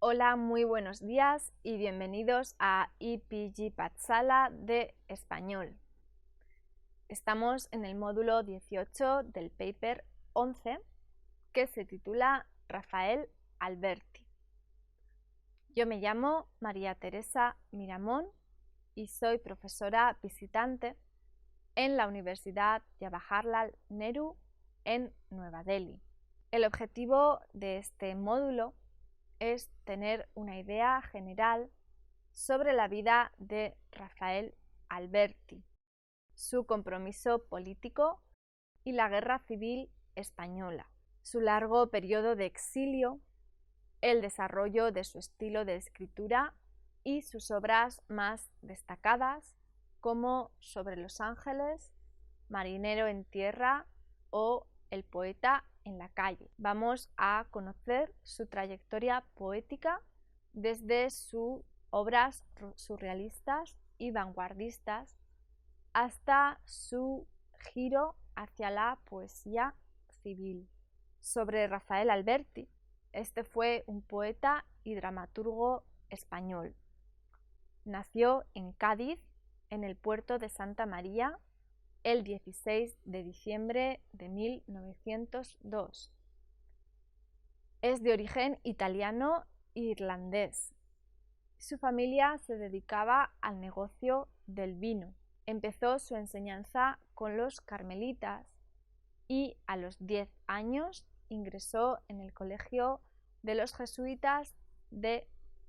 Hola, muy buenos días y bienvenidos a IPG Patsala de Español. Estamos en el módulo 18 del paper 11 que se titula Rafael Alberti. Yo me llamo María Teresa Miramón y soy profesora visitante en la Universidad Jawaharlal Nehru en Nueva Delhi. El objetivo de este módulo es tener una idea general sobre la vida de Rafael Alberti, su compromiso político y la Guerra Civil Española, su largo periodo de exilio, el desarrollo de su estilo de escritura y sus obras más destacadas como Sobre los ángeles, Marinero en tierra o El poeta en la calle. Vamos a conocer su trayectoria poética desde sus obras surrealistas y vanguardistas hasta su giro hacia la poesía civil. Sobre Rafael Alberti, este fue un poeta y dramaturgo español. Nació en Cádiz, en el puerto de Santa María, el 16 de diciembre de 1902. Es de origen italiano e irlandés. Su familia se dedicaba al negocio del vino. Empezó su enseñanza con los carmelitas y a los 10 años ingresó en el colegio de los jesuitas de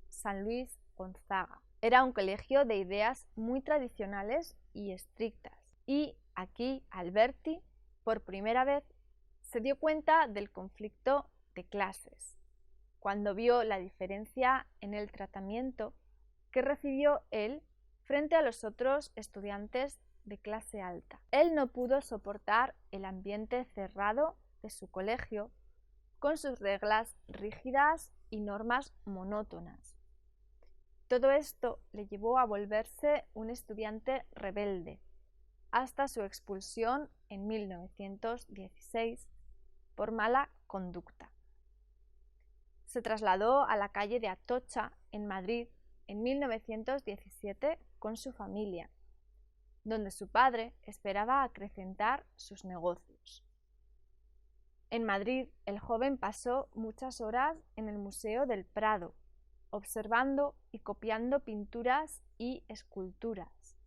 San Luis Gonzaga. Era un colegio de ideas muy tradicionales y estrictas. Y aquí Alberti, por primera vez, se dio cuenta del conflicto de clases, cuando vio la diferencia en el tratamiento que recibió él frente a los otros estudiantes de clase alta. Él no pudo soportar el ambiente cerrado de su colegio, con sus reglas rígidas y normas monótonas. Todo esto le llevó a volverse un estudiante rebelde, hasta su expulsión en 1916 por mala conducta. Se trasladó a la calle de Atocha, en Madrid, en 1917 con su familia, donde su padre esperaba acrecentar sus negocios. En Madrid, el joven pasó muchas horas en el Museo del Prado, observando y copiando pinturas y esculturas.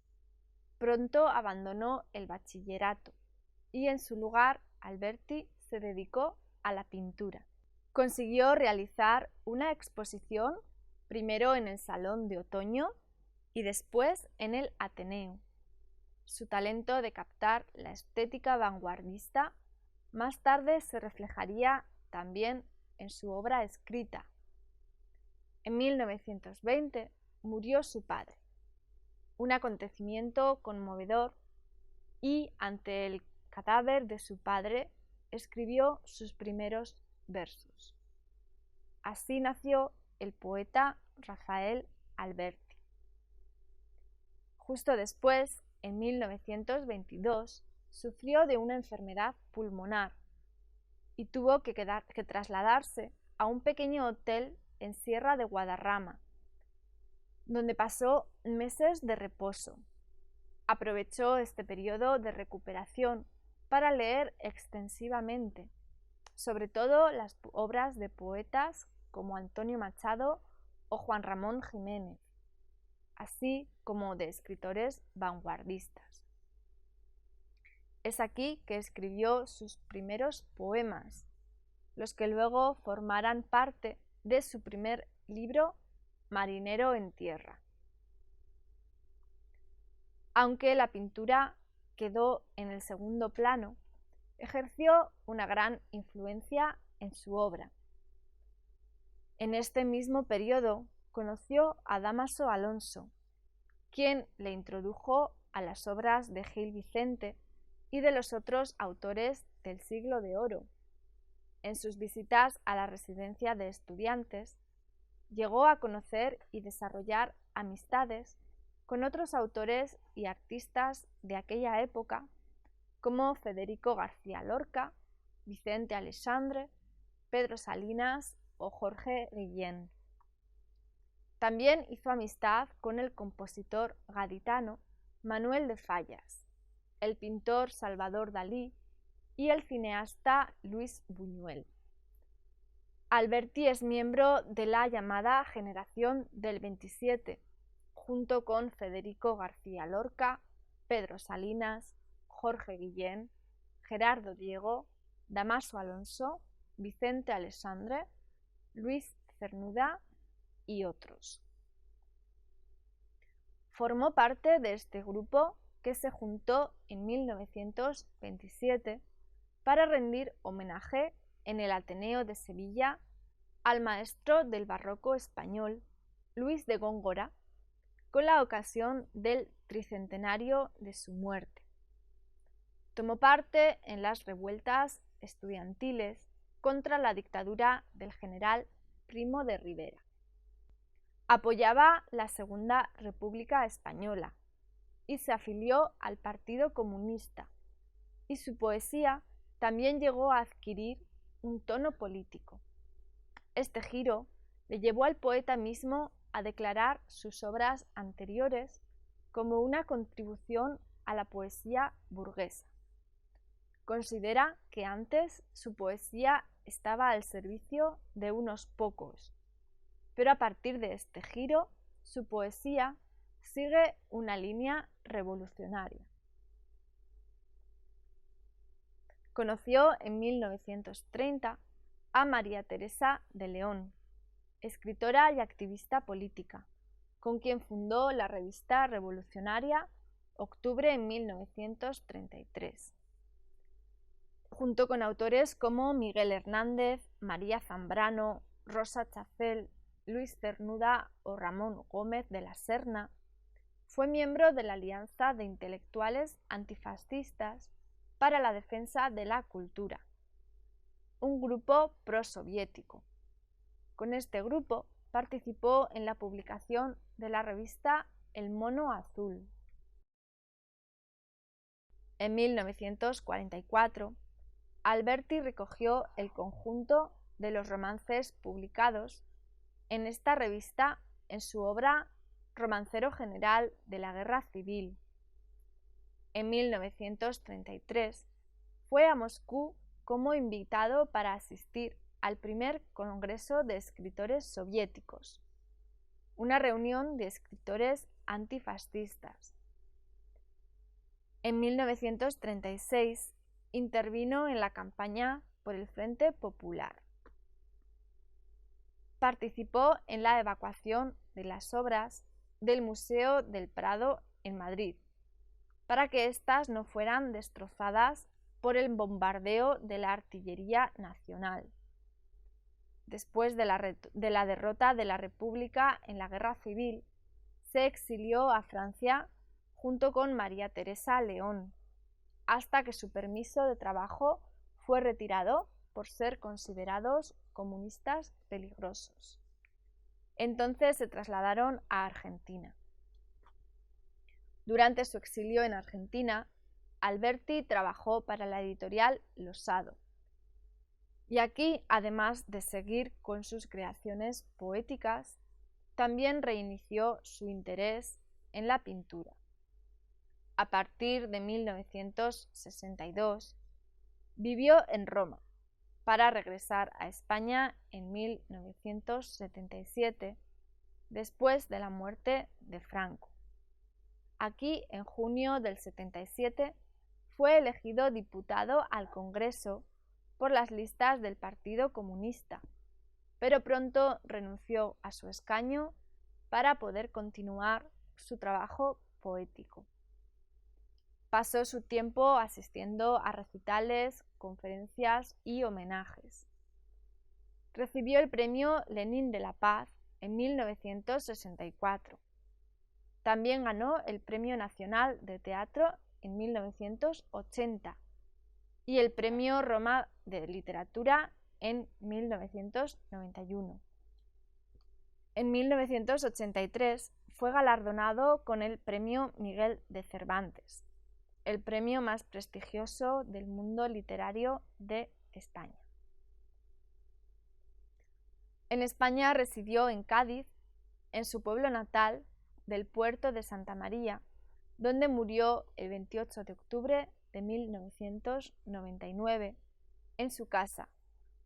Pronto abandonó el bachillerato y en su lugar Alberti se dedicó a la pintura. Consiguió realizar una exposición primero en el Salón de Otoño y después en el Ateneo. Su talento de captar la estética vanguardista más tarde se reflejaría también en su obra escrita. En 1920 murió su padre, un acontecimiento conmovedor, y ante el cadáver de su padre escribió sus primeros versos. Así nació el poeta Rafael Alberti. Justo después, en 1922, sufrió de una enfermedad pulmonar y tuvo que trasladarse a un pequeño hotel en Sierra de Guadarrama, donde pasó meses de reposo. Aprovechó este periodo de recuperación para leer extensivamente, sobre todo las obras de poetas como Antonio Machado o Juan Ramón Jiménez, así como de escritores vanguardistas. Es aquí que escribió sus primeros poemas, los que luego formarán parte de su primer libro, Marinero en tierra. Aunque la pintura quedó en el segundo plano, ejerció una gran influencia en su obra. En este mismo periodo conoció a Dámaso Alonso, quien le introdujo a las obras de Gil Vicente y de los otros autores del Siglo de Oro. En sus visitas a la residencia de estudiantes, llegó a conocer y desarrollar amistades con otros autores y artistas de aquella época, como Federico García Lorca, Vicente Aleixandre, Pedro Salinas o Jorge Guillén. También hizo amistad con el compositor gaditano Manuel de Fallas, el pintor Salvador Dalí y el cineasta Luis Buñuel. Alberti es miembro de la llamada Generación del 27, junto con Federico García Lorca, Pedro Salinas, Jorge Guillén, Gerardo Diego, Damaso Alonso, Vicente Aleixandre, Luis Cernuda y otros. Formó parte de este grupo que se juntó en 1927 para rendir homenaje en el Ateneo de Sevilla al maestro del barroco español, Luis de Góngora, con la ocasión del tricentenario de su muerte. Tomó parte en las revueltas estudiantiles contra la dictadura del general Primo de Rivera. Apoyaba la Segunda República Española y se afilió al Partido Comunista, y su poesía también llegó a adquirir un tono político. Este giro le llevó al poeta mismo a declarar sus obras anteriores como una contribución a la poesía burguesa. Considera que antes su poesía estaba al servicio de unos pocos, pero a partir de este giro su poesía sigue una línea revolucionaria. Conoció en 1930 a María Teresa de León, escritora y activista política, con quien fundó la revista revolucionaria Octubre en 1933. Junto con autores como Miguel Hernández, María Zambrano, Rosa Chacel, Luis Cernuda o Ramón Gómez de la Serna, fue miembro de la Alianza de Intelectuales Antifascistas para la Defensa de la Cultura, un grupo prosoviético. Con este grupo participó en la publicación de la revista El Mono Azul. En 1944, Alberti recogió el conjunto de los romances publicados en esta revista en su obra Romancero General de la Guerra Civil. En 1933 fue a Moscú como invitado para asistir al primer Congreso de Escritores Soviéticos, una reunión de escritores antifascistas. En 1936 intervino en la campaña por el Frente Popular. Participó en la evacuación de las obras del Museo del Prado en Madrid, para que éstas no fueran destrozadas por el bombardeo de la artillería nacional. Después de la derrota de la República en la Guerra Civil, se exilió a Francia junto con María Teresa León, hasta que su permiso de trabajo fue retirado por ser considerados comunistas peligrosos. Entonces se trasladaron a Argentina. Durante su exilio en Argentina, Alberti trabajó para la editorial Losado. Y aquí, además de seguir con sus creaciones poéticas, también reinició su interés en la pintura. A partir de 1962, vivió en Roma, para regresar a España en 1977, después de la muerte de Franco. Aquí, en junio del 77, fue elegido diputado al Congreso por las listas del Partido Comunista, pero pronto renunció a su escaño para poder continuar su trabajo poético. Pasó su tiempo asistiendo a recitales, conferencias y homenajes. Recibió el Premio Lenin de la Paz en 1964. También ganó el Premio Nacional de Teatro en 1980 y el Premio Roma de Literatura en 1991. En 1983 fue galardonado con el Premio Miguel de Cervantes, el premio más prestigioso del mundo literario de España. En España residió en Cádiz en su pueblo natal del puerto de Santa María, donde murió el 28 de octubre de 1999 en su casa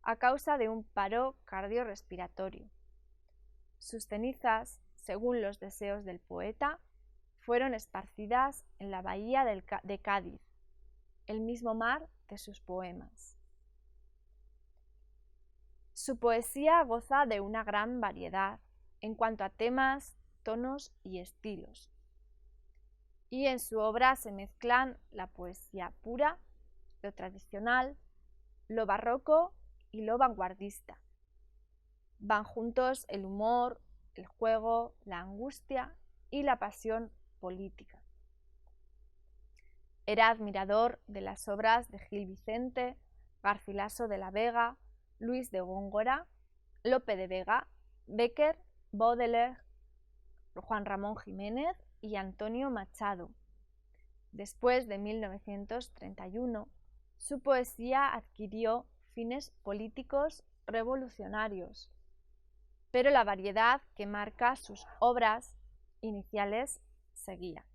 a causa de un paro cardiorrespiratorio. Sus cenizas, según los deseos del poeta, fueron esparcidas en la bahía de Cádiz, el mismo mar de sus poemas. Su poesía goza de una gran variedad en cuanto a temas, tonos y estilos. Y en su obra se mezclan la poesía pura, lo tradicional, lo barroco y lo vanguardista. Van juntos el humor, el juego, la angustia y la pasión política. Era admirador de las obras de Gil Vicente, Garcilaso de la Vega, Luis de Góngora, Lope de Vega, Bécquer, Baudelaire, Juan Ramón Jiménez y Antonio Machado. Después de 1931, su poesía adquirió fines políticos revolucionarios, pero la variedad que marca sus obras iniciales seguía.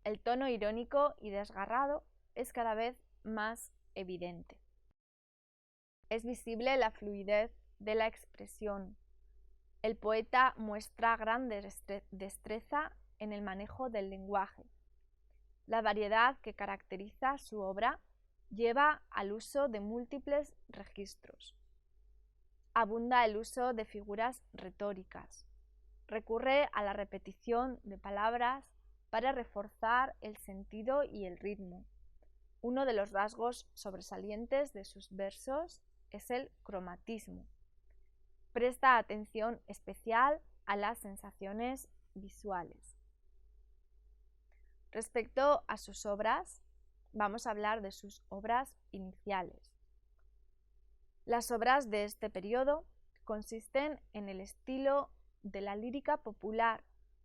El tono irónico y desgarrado es cada vez más evidente. Es visible la fluidez de la expresión. El poeta muestra gran destreza en el manejo del lenguaje. La variedad que caracteriza su obra lleva al uso de múltiples registros. Abunda el uso de figuras retóricas. Recurre a la repetición de palabras para reforzar el sentido y el ritmo. Uno de los rasgos sobresalientes de sus versos es el cromatismo. Presta atención especial a las sensaciones visuales. Respecto a sus obras, vamos a hablar de sus obras iniciales. Las obras de este periodo consisten en el estilo de la lírica popular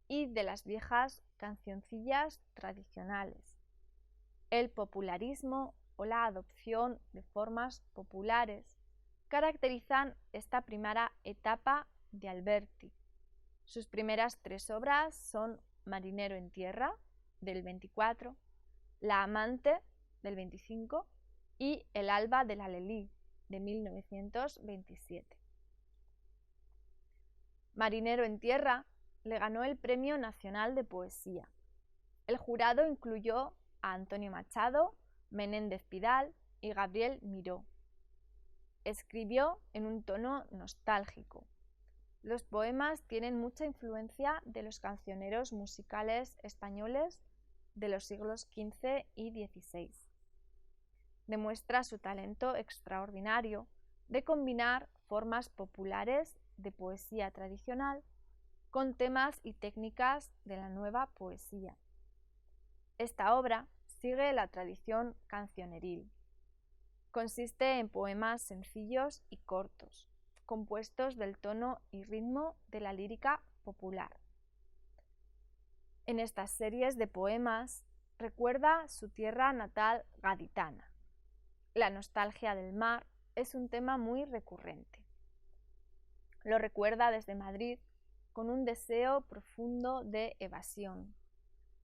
y de las viejas cancioncillas tradicionales. El popularismo o la adopción de formas populares caracterizan esta primera etapa de Alberti. Sus primeras tres obras son Marinero en tierra, del 24, La amante, del 25, y El alba de la Alelí, de 1927. Marinero en tierra le ganó el Premio Nacional de Poesía. El jurado incluyó a Antonio Machado, Menéndez Pidal y Gabriel Miró. Escribió en un tono nostálgico. Los poemas tienen mucha influencia de los cancioneros musicales españoles de los siglos XV y XVI. Demuestra su talento extraordinario de combinar formas populares de poesía tradicional con temas y técnicas de la nueva poesía. Esta obra sigue la tradición cancioneril. Consiste en poemas sencillos y cortos, compuestos del tono y ritmo de la lírica popular. En estas series de poemas recuerda su tierra natal gaditana. La nostalgia del mar es un tema muy recurrente. Lo recuerda desde Madrid con un deseo profundo de evasión.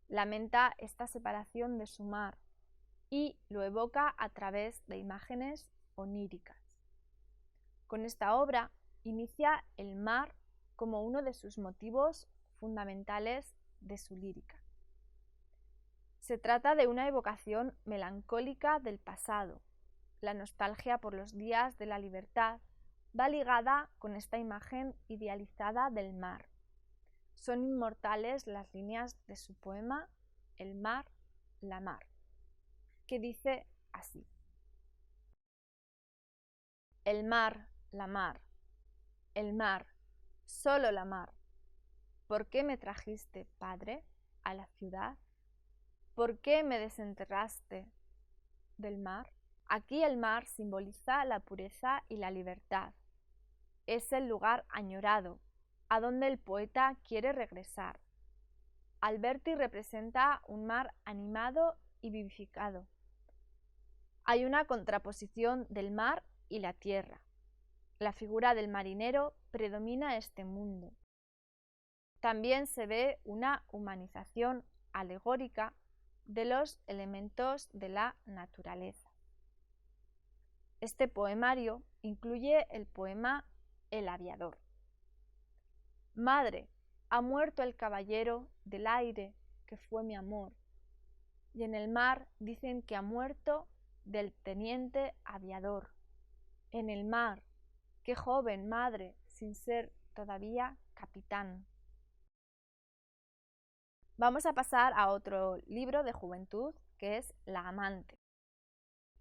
Lamenta esta separación de su mar y lo evoca a través de imágenes oníricas. Con esta obra inicia el mar como uno de sus motivos fundamentales de su lírica. Se trata de una evocación melancólica del pasado. La nostalgia por los días de la libertad va ligada con esta imagen idealizada del mar. Son inmortales las líneas de su poema El mar, la mar, que dice así: el mar, el mar, solo la mar. ¿Por qué me trajiste, Padre, a la ciudad? ¿Por qué me desenterraste del mar? Aquí el mar simboliza la pureza y la libertad. Es el lugar añorado, a donde el poeta quiere regresar. Alberti representa un mar animado y vivificado. Hay una contraposición del mar y la tierra. La figura del marinero predomina este mundo. También se ve una humanización alegórica de los elementos de la naturaleza. Este poemario incluye el poema El aviador. Madre, ha muerto el caballero del aire que fue mi amor, y en el mar dicen que ha muerto del teniente aviador. En el mar, qué joven madre, sin ser todavía capitán. Vamos a pasar a otro libro de juventud, que es La amante.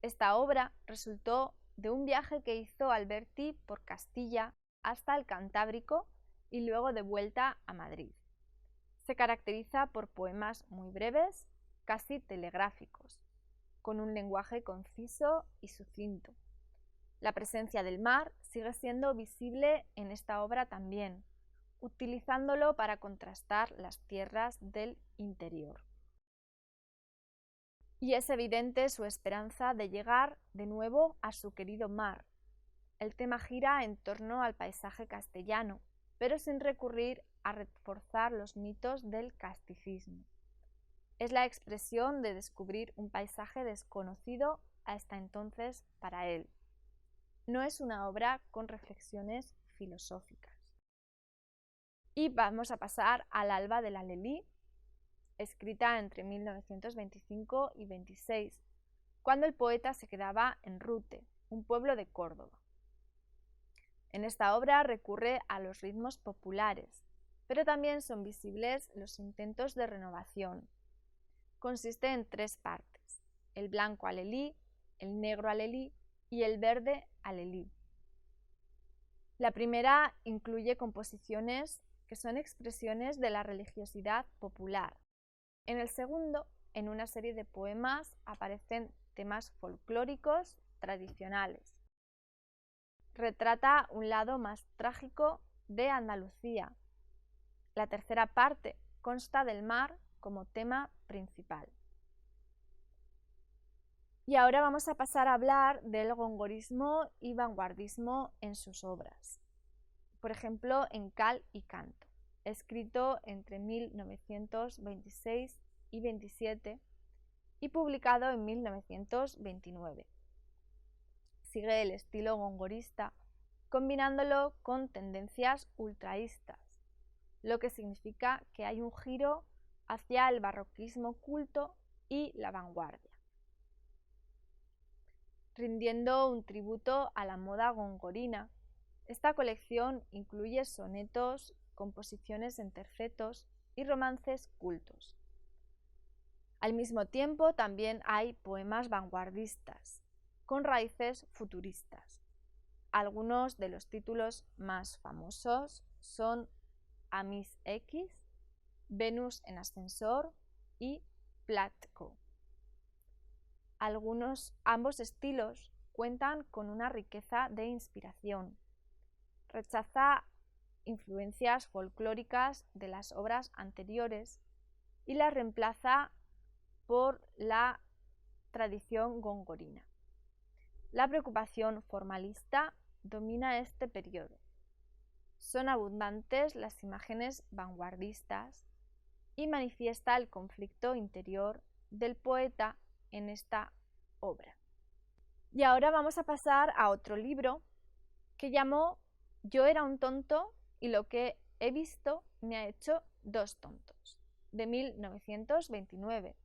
Esta obra resultó de un viaje que hizo Alberti por Castilla hasta el Cantábrico y luego de vuelta a Madrid. Se caracteriza por poemas muy breves, casi telegráficos, con un lenguaje conciso y sucinto. La presencia del mar sigue siendo visible en esta obra también, utilizándolo para contrastar las tierras del interior. Y es evidente su esperanza de llegar de nuevo a su querido mar. El tema gira en torno al paisaje castellano, pero sin recurrir a reforzar los mitos del casticismo. Es la expresión de descubrir un paisaje desconocido hasta entonces para él. No es una obra con reflexiones filosóficas. Y vamos a pasar al Alba de la Lelí, escrita entre 1925 y 26, cuando el poeta se quedaba en Rute, un pueblo de Córdoba. En esta obra recurre a los ritmos populares, pero también son visibles los intentos de renovación. Consiste en 3 partes: el blanco alelí, el negro alelí y el verde alelí. La primera incluye composiciones que son expresiones de la religiosidad popular. En el segundo, en una serie de poemas, aparecen temas folclóricos tradicionales. Retrata un lado más trágico de Andalucía. La tercera parte consta del mar como tema principal. Y ahora vamos a pasar a hablar del gongorismo y vanguardismo en sus obras. Por ejemplo, en Cal y Canto, escrito entre 1926 y 27 y publicado en 1929. Sigue el estilo gongorista, combinándolo con tendencias ultraístas, lo que significa que hay un giro hacia el barroquismo culto y la vanguardia, rindiendo un tributo a la moda gongorina. Esta colección incluye sonetos, composiciones en tercetos y romances cultos. Al mismo tiempo, también hay poemas vanguardistas, con raíces futuristas. Algunos de los títulos más famosos son Amis X, Venus en ascensor y Platko. Ambos estilos cuentan con una riqueza de inspiración. Rechaza influencias folclóricas de las obras anteriores y las reemplaza por la tradición gongorina. La preocupación formalista domina este periodo. Son abundantes las imágenes vanguardistas y manifiesta el conflicto interior del poeta en esta obra. Y ahora vamos a pasar a otro libro que llamó Yo era un tonto y lo que he visto me ha hecho 2 tontos, de 1929,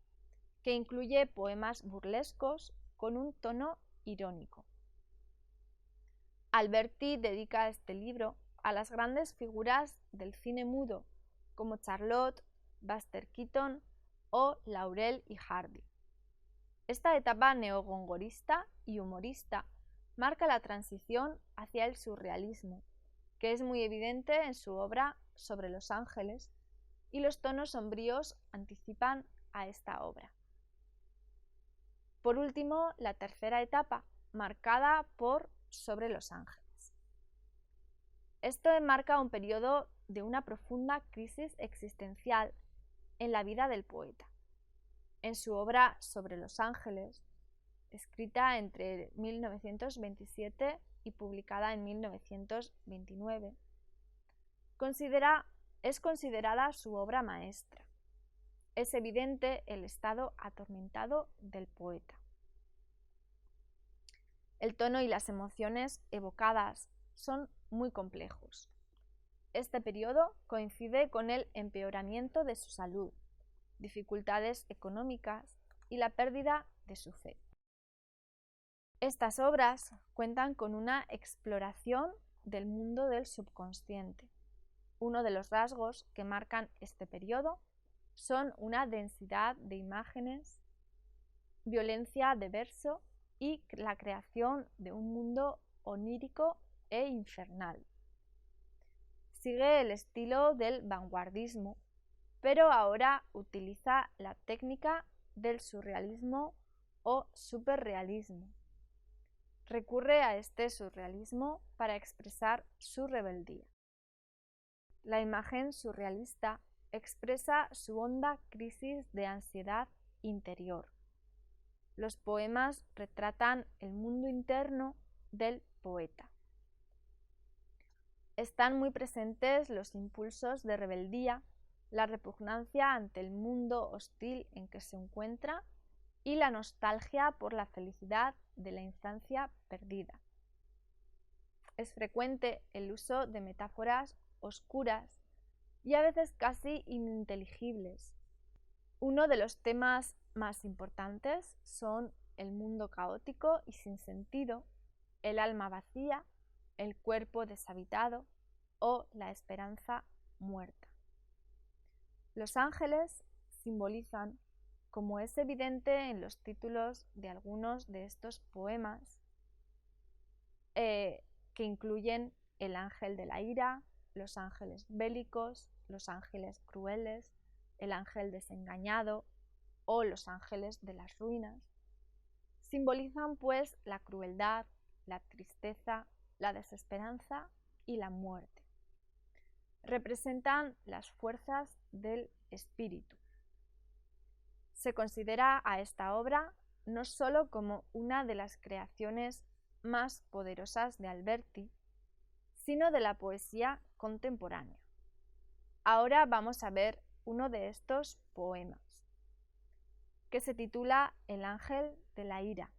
que incluye poemas burlescos con un tono irónico. Alberti dedica este libro a las grandes figuras del cine mudo, como Charlotte, Buster Keaton o Laurel y Hardy. Esta etapa neogongorista y humorista marca la transición hacia el surrealismo, que es muy evidente en su obra Sobre los ángeles, y los tonos sombríos anticipan a esta obra. Por último, la tercera etapa, marcada por Sobre los ángeles. Esto enmarca un periodo de una profunda crisis existencial en la vida del poeta. En su obra Sobre los ángeles, escrita entre 1927 y publicada en 1929, considera es considerada su obra maestra. Es evidente el estado atormentado del poeta. El tono y las emociones evocadas son muy complejos. Este periodo coincide con el empeoramiento de su salud, dificultades económicas y la pérdida de su fe. Estas obras cuentan con una exploración del mundo del subconsciente. Uno de los rasgos que marcan este periodo son una densidad de imágenes, violencia de verso y la creación de un mundo onírico e infernal. Sigue el estilo del vanguardismo, pero ahora utiliza la técnica del surrealismo o superrealismo. Recurre a este surrealismo para expresar su rebeldía. La imagen surrealista expresa su honda crisis de ansiedad interior. Los poemas retratan el mundo interno del poeta. Están muy presentes los impulsos de rebeldía, la repugnancia ante el mundo hostil en que se encuentra y la nostalgia por la felicidad de la infancia perdida. Es frecuente el uso de metáforas oscuras y a veces casi ininteligibles. Uno de los temas más importantes son el mundo caótico y sin sentido, el alma vacía, el cuerpo deshabitado o la esperanza muerta. Los ángeles simbolizan, como es evidente en los títulos de algunos de estos poemas, que incluyen el ángel de la ira, los ángeles bélicos, los ángeles crueles, el ángel desengañado o los ángeles de las ruinas. Simbolizan pues la crueldad, la tristeza, la desesperanza y la muerte. Representan las fuerzas del espíritu. Se considera a esta obra no solo como una de las creaciones más poderosas de Alberti, sino de la poesía contemporánea. Ahora vamos a ver uno de estos poemas, que se titula El ángel de la ira,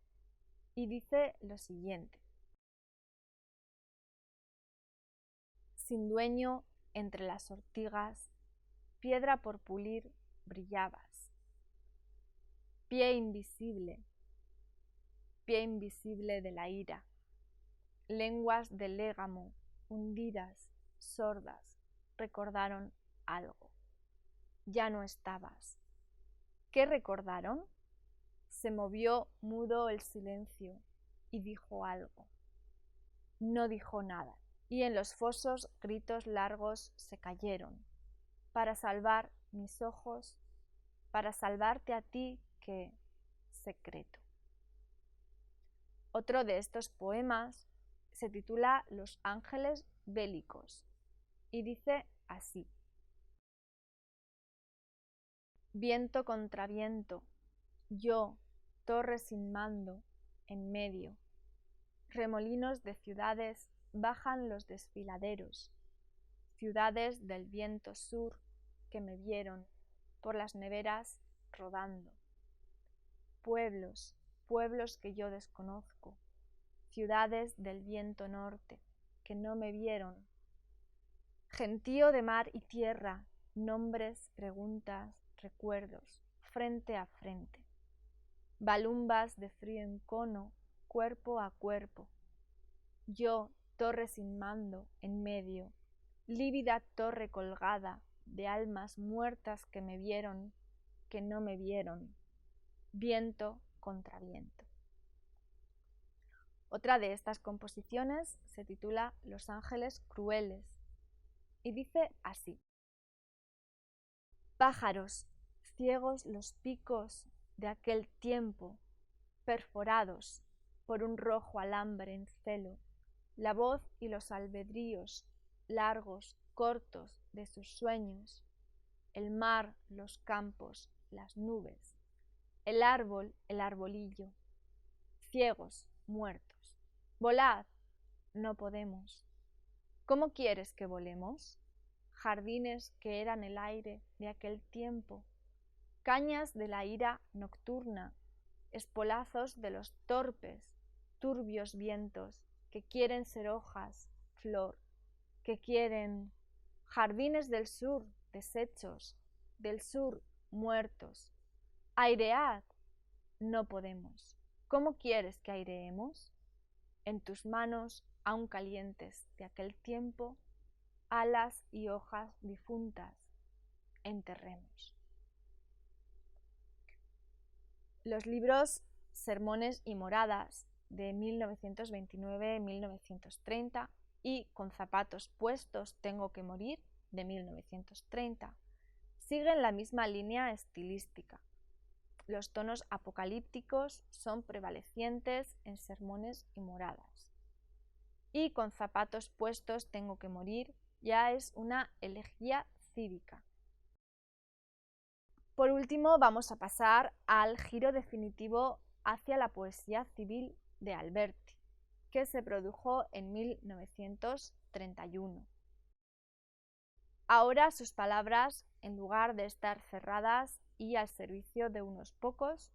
y dice lo siguiente. Sin dueño entre las ortigas, piedra por pulir brillabas. Pie invisible de la ira, lenguas de légamo, hundidas, sordas, recordaron algo. Ya no estabas. ¿Qué recordaron? Se movió mudo el silencio y dijo algo. No dijo nada, y en los fosos gritos largos se cayeron, para salvar mis ojos, para salvarte a ti que, secreto. Otro de estos poemas se titula Los ángeles bélicos y dice así. Viento contra viento, yo, torre sin mando, en medio. Remolinos de ciudades bajan los desfiladeros, ciudades del viento sur que me vieron por las neveras rodando. Pueblos, pueblos que yo desconozco, ciudades del viento norte que no me vieron. Gentío de mar y tierra, nombres, preguntas, recuerdos, frente a frente. Balumbas de frío en cono, cuerpo a cuerpo. Yo, torre sin mando, en medio, lívida torre colgada de almas muertas que me vieron, que no me vieron. Viento contra viento. Otra de estas composiciones se titula Los ángeles crueles y dice así. Pájaros, ciegos los picos de aquel tiempo, perforados por un rojo alambre en celo, la voz y los albedríos largos, cortos de sus sueños, el mar, los campos, las nubes, el árbol, el arbolillo, ciegos, muertos. Volad, no podemos. ¿Cómo quieres que volemos? jardines que eran el aire de aquel tiempo, cañas de la ira nocturna, espolazos de los torpes, turbios vientos, que quieren ser hojas, flor, que quieren jardines del sur, deshechos, del sur, muertos. Airead, no podemos. ¿Cómo quieres que aireemos? En tus manos, aún calientes de aquel tiempo, alas y hojas difuntas, enterremos. Los libros Sermones y Moradas de 1929-1930 y Con zapatos puestos tengo que morir de 1930 siguen la misma línea estilística. Los tonos apocalípticos son prevalecientes en Sermones y Moradas. Y Con zapatos puestos tengo que morir ya es una elegía cívica. Por último, vamos a pasar al giro definitivo hacia la poesía civil de Alberti, que se produjo en 1931. Ahora sus palabras, en lugar de estar cerradas y al servicio de unos pocos,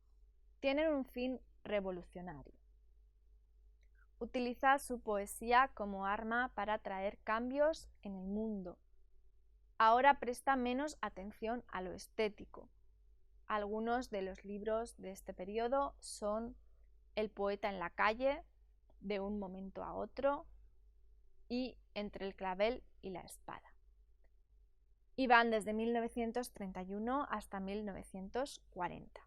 tienen un fin revolucionario. Utiliza su poesía como arma para traer cambios en el mundo. Ahora presta menos atención a lo estético. Algunos de los libros de este periodo son El poeta en la calle, De un momento a otro y Entre el clavel y la espada. Y van desde 1931 hasta 1940.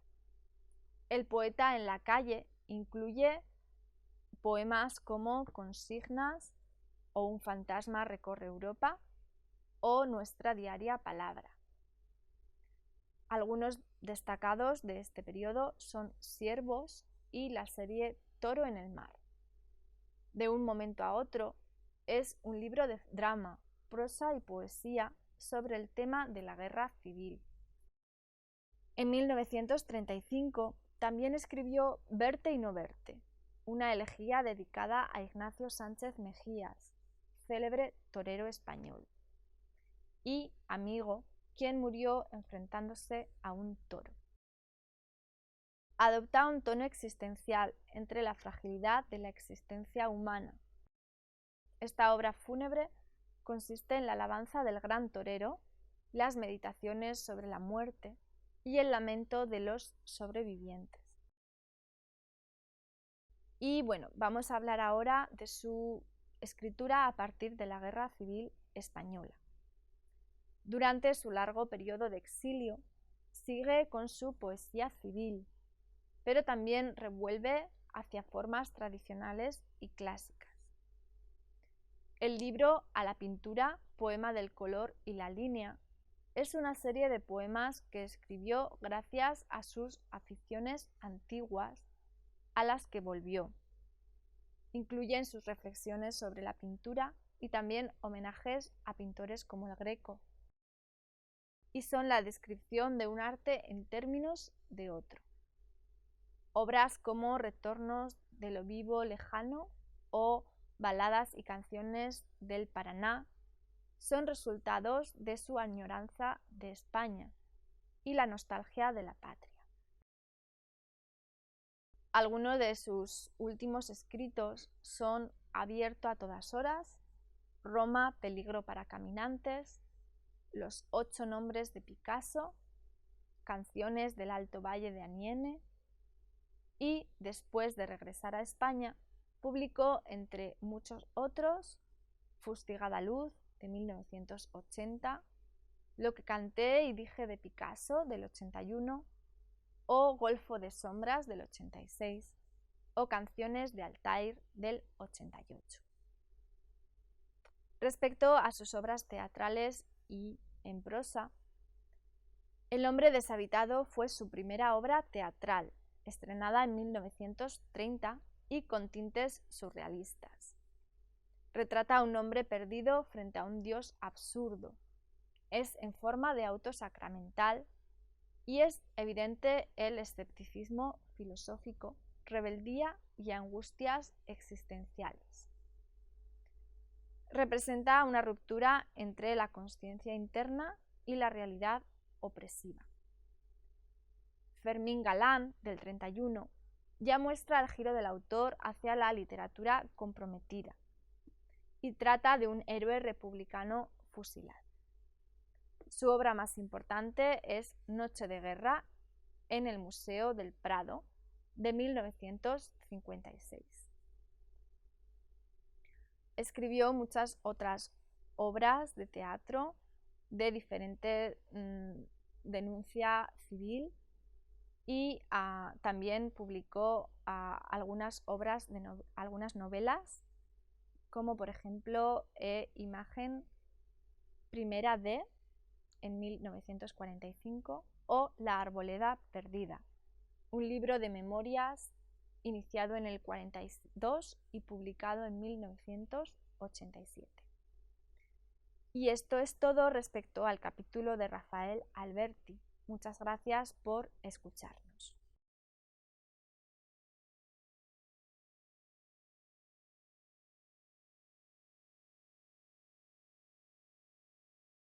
El poeta en la calle incluye poemas como Consignas o Un fantasma recorre Europa o Nuestra diaria palabra. Algunos destacados de este periodo son Siervos y la serie Toro en el mar. De un momento a otro es un libro de drama, prosa y poesía sobre el tema de la guerra civil. En 1935 también escribió Verte y no verte, una elegía dedicada a Ignacio Sánchez Mejías, célebre torero español, y Amigo, quien murió enfrentándose a un toro. Adopta un tono existencial entre la fragilidad de la existencia humana. Esta obra fúnebre consiste en la alabanza del gran torero, las meditaciones sobre la muerte y el lamento de los sobrevivientes. Y bueno, vamos a hablar ahora de su escritura a partir de la Guerra Civil Española. Durante su largo periodo de exilio, sigue con su poesía civil, pero también revuelve hacia formas tradicionales y clásicas. El libro A la pintura, poema del color y la línea, es una serie de poemas que escribió gracias a sus aficiones antiguas a las que volvió. Incluyen sus reflexiones sobre la pintura y también homenajes a pintores como el Greco. Y son la descripción de un arte en términos de otro. Obras como Retornos de lo vivo lejano o Baladas y canciones del Paraná son resultados de su añoranza de España y la nostalgia de la patria. Algunos de sus últimos escritos son Abierto a todas horas, Roma, peligro para caminantes, Los 8 nombres de Picasso, Canciones del Alto Valle de Aniene, y después de regresar a España publicó, entre muchos otros, Fustigada luz de 1980, Lo que canté y dije de Picasso del 81, o Golfo de sombras del 86, o Canciones de Altair del 88. Respecto a sus obras teatrales y en prosa, El hombre deshabitado fue su primera obra teatral, estrenada en 1930 y con tintes surrealistas. Retrata a un hombre perdido frente a un dios absurdo. Es en forma de auto sacramental y es evidente el escepticismo filosófico, rebeldía y angustias existenciales. representa una ruptura entre la consciencia interna y la realidad opresiva. Fermín Galán, del 31, ya muestra el giro del autor hacia la literatura comprometida y trata de un héroe republicano fusilado. Su obra más importante es Noche de Guerra en el Museo del Prado, de 1956. Escribió muchas otras obras de teatro de diferente denuncia civil y también publicó algunas obras de algunas novelas, como por ejemplo Imagen Primera D en 1945 o La Arboleda Perdida, un libro de memorias iniciado en el 42 y publicado en 1987. Y esto es todo respecto al capítulo de Rafael Alberti. Muchas gracias por escuchar.